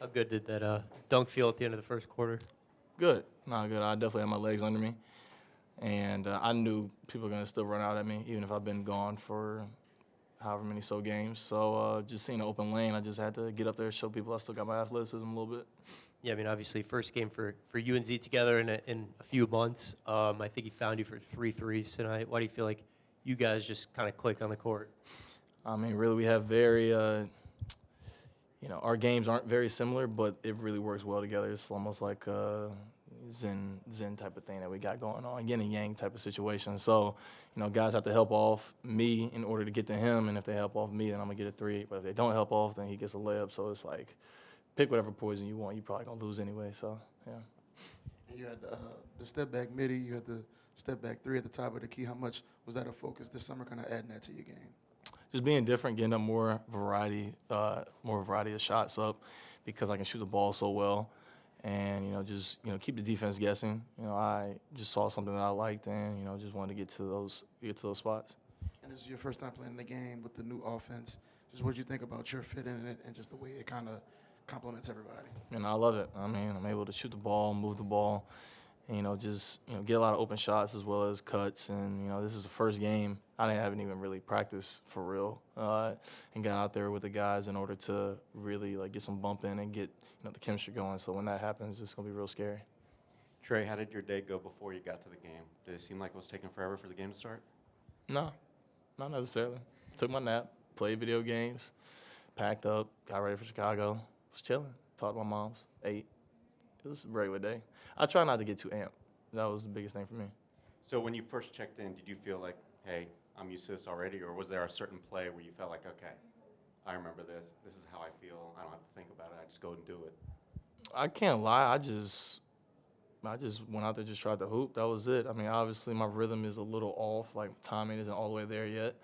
How good did that dunk feel at the end of the first quarter? Good. Not good. I definitely had my legs under me. And I knew people were going to still run out at me, even if I've been gone for however many games. So just seeing an open lane, I just had to get up there, show people I still got my athleticism a little bit. Yeah, I mean, obviously, first game for you and Z together in a few months. I think he found you for 3 threes tonight. Why do you feel like you guys just kind of click on the court? I mean, really, we have very, our games aren't very similar, but it really works well together. It's almost like Zen type of thing that we got going on, yin and yang type of situation. So, guys have to help off me in order to get to him, and if they help off me, then I'm going to get a 3. But if they don't help off, then he gets a layup. So it's like, pick whatever poison you want. You're probably going to lose anyway, so, yeah. You had the step-back midi, you had the step-back 3 at the top of the key. How much was that a focus this summer, kind of adding that to your game? Just being different, getting up more variety of shots up because I can shoot the ball so well. And, just, keep the defense guessing. I just saw something that I liked and, just wanted to get to those spots. And this is your first time playing the game with the new offense. Just what did you think about your fit in it and just the way it kind of complements everybody? And I love it. I mean, I'm able to shoot the ball, move the ball, and, get a lot of open shots as well as cuts. And, this is the first game. I haven't even really practiced for real and got out there with the guys in order to really, get some bump in and get, the chemistry going. So when that happens, it's going to be real scary. Trey, how did your day go before you got to the game? Did it seem like it was taking forever for the game to start? No, not necessarily. Took my nap, played video games, packed up, got ready for Chicago, was chilling, talked to my moms, ate. It was a regular day. I try not to get too amped. That was the biggest thing for me. So when you first checked in, did you feel like, hey, I'm used to this already, or was there a certain play where you felt like, okay, I remember this. This is how I feel. I don't have to think about it. I just go and do it. I can't lie. I just went out there, just tried to hoop. That was it. I mean, obviously my rhythm is a little off. Like timing isn't all the way there yet.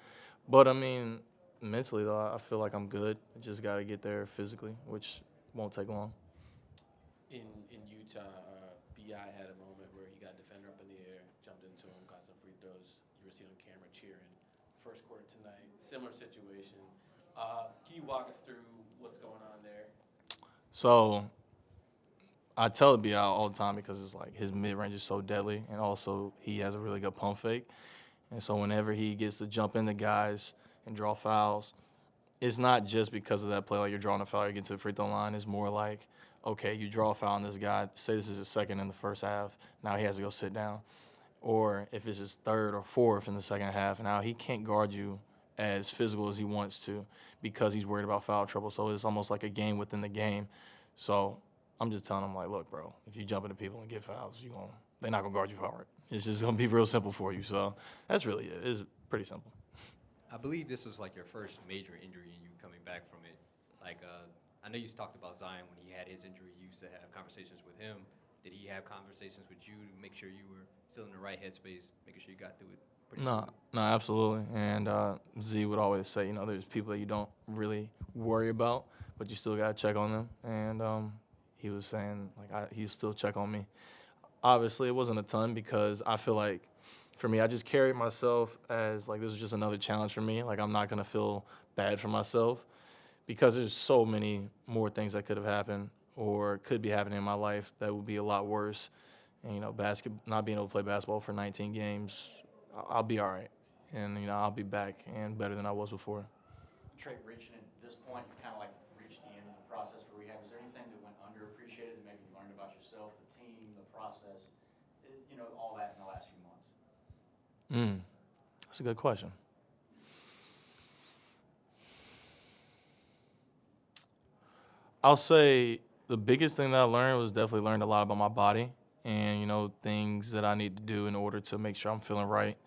But I mean, mentally though, I feel like I'm good. I just got to get there physically, which won't take long. In Utah, B.I. had a moment where he got a defender up in the air, jumped into him, got some free throws. You were seen on camera cheering. First quarter tonight, similar situation. Can you walk us through what's going on there? So I tell B.I. all the time because it's like his mid-range is so deadly, and also he has a really good pump fake. And so whenever he gets to jump into guys and draw fouls, it's not just because of that play, like you're drawing a foul, you get to the free throw line. It's more like, okay, you draw a foul on this guy. Say this is his second in the first half. Now he has to go sit down. Or if it's his third or fourth in the second half, now he can't guard you as physical as he wants to because he's worried about foul trouble. So it's almost like a game within the game. So I'm just telling him, like, look, bro, if you jump into people and get fouls, they're not going to guard you hard. It's just going to be real simple for you. So that's really it. It's pretty simple. I believe this was like your first major injury and you coming back from it. Like, I know you talked about Zion when he had his injury. You used to have conversations with him. Did he have conversations with you to make sure you were still in the right headspace, making sure you got through it pretty No, absolutely. And Z would always say, there's people that you don't really worry about, but you still got to check on them. And he was saying, he'd still check on me. Obviously, it wasn't a ton because I feel like, for me, I just carried myself as, this was just another challenge for me. Like, I'm not going to feel bad for myself because there's so many more things that could have happened or could be happening in my life that would be a lot worse. And, not being able to play basketball for 19 games, I'll be all right. And, I'll be back and better than I was before. Trey, reaching at this point, you kind of reached the end of the process for rehab. Is there anything that went underappreciated that maybe you learned about yourself, the team, the process, all that in the last few months? That's a good question. I'll say the biggest thing that I learned was definitely learned a lot about my body and, things that I need to do in order to make sure I'm feeling right,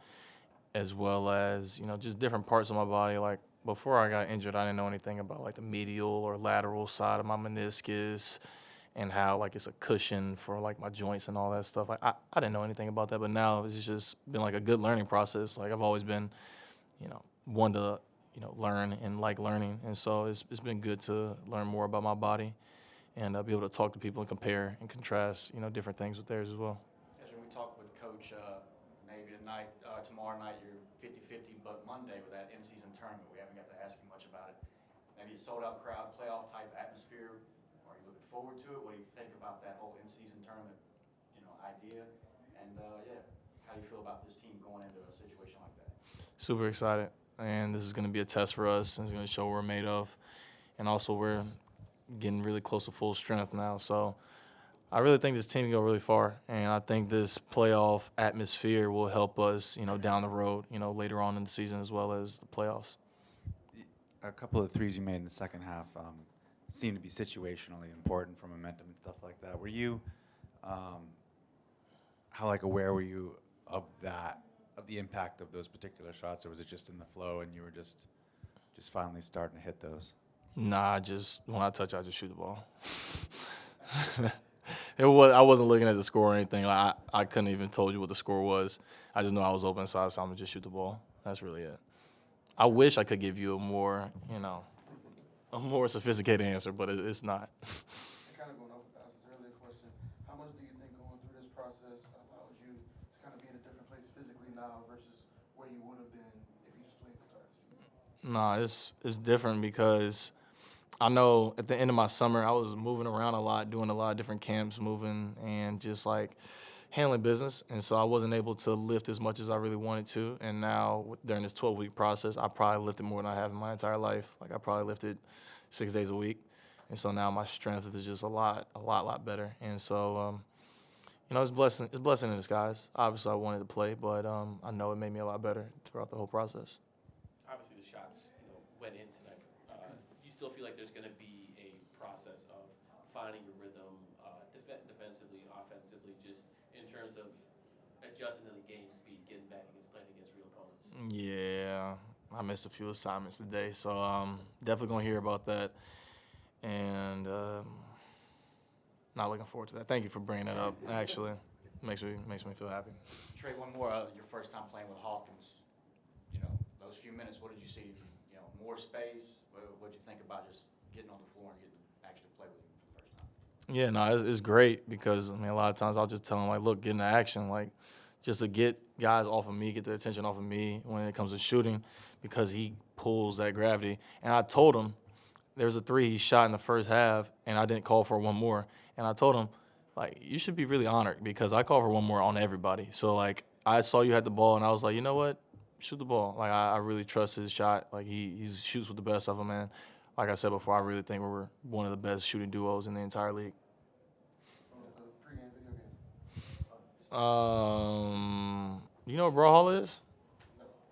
as well as, just different parts of my body. Like, before I got injured, I didn't know anything about, the medial or lateral side of my meniscus and how, it's a cushion for, my joints and all that stuff. I didn't know anything about that, but now it's just been, a good learning process. I've always been, one to, learn and like learning. And so it's been good to learn more about my body and be able to talk to people and compare and contrast, different things with theirs as well. As we talked with Coach, maybe tonight, tomorrow night you're 50-50, but Monday with that in-season tournament, we haven't got to ask you much about it. Maybe a sold-out crowd, playoff-type atmosphere. Are you looking forward to it? What do you think about that whole in-season tournament, idea? And how do you feel about this team going into a situation like that? Super excited. And this is going to be a test for us, and it's going to show what we're made of. And also, we're getting really close to full strength now. So I really think this team can go really far. And I think this playoff atmosphere will help us, down the road, later on in the season as well as the playoffs. A couple of threes you made in the second half seemed to be situationally important for momentum and stuff like that. Were you, how aware were you of that, of the impact of those particular shots, or was it just in the flow and you were just finally starting to hit those? Nah, when I touch, I just shoot the ball. I wasn't looking at the score or anything. I couldn't even told you what the score was. I just knew I was open, so I was going to just shoot the ball. That's really it. I wish I could give you a more sophisticated answer, but it's not. Kind of going off of Al's earlier question, how much do you think going through this process allowed you to kind of be in a different place physically now versus where you would have been if you just played the start of the season? No, it's different because I know at the end of my summer I was moving around a lot, doing a lot of different camps, moving and just handling business, and so I wasn't able to lift as much as I really wanted to. And now during this 12-week process, I probably lifted more than I have in my entire life. I probably lifted 6 days a week, and so now my strength is just a lot better. And so, it's a blessing in disguise. Obviously, I wanted to play, but I know it made me a lot better throughout the whole process. Obviously, the shots went in tonight. Do you still feel like there's going to be a process of finding your rhythm defensively, offensively, just in terms of adjusting to the game speed, getting back against playing against real opponents? Yeah, I missed a few assignments today, so definitely going to hear about that. And not looking forward to that. Thank you for bringing that up. Actually, makes me feel happy. Trey, one more. Your first time playing with Hawkins. Those few minutes, what did you see? More space? What did you think about just getting on the floor and getting to actually play with him for the first time? Yeah, no, it's great because, a lot of times I'll just tell them, look, get into action, just to get guys off of me, get the attention off of me when it comes to shooting because he pulls that gravity. And I told him there was a three he shot in the first half, and I didn't call for one more. And I told him, you should be really honored because I call for one more on everybody. So, I saw you had the ball, and I was like, you know what? Shoot the ball. I really trust his shot. He shoots with the best of them, man. Like I said before, I really think we're one of the best shooting duos in the entire league. You know what Brawlhalla is?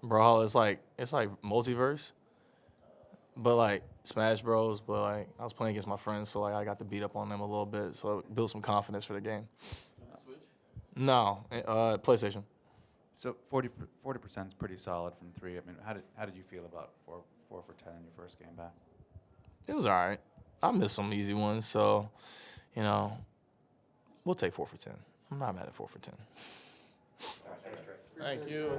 Brawlhalla is it's like multiverse, but Smash Bros. But I was playing against my friends, so I got to beat up on them a little bit, so it built some confidence for the game. Switch? No, PlayStation. So 40% is pretty solid from three. How did you feel about 4 for 10 in your first game back? It was all right. I missed some easy ones, so we'll take 4 for 10. I'm not mad at 4 for 10. Thanks, Trey. Thank you.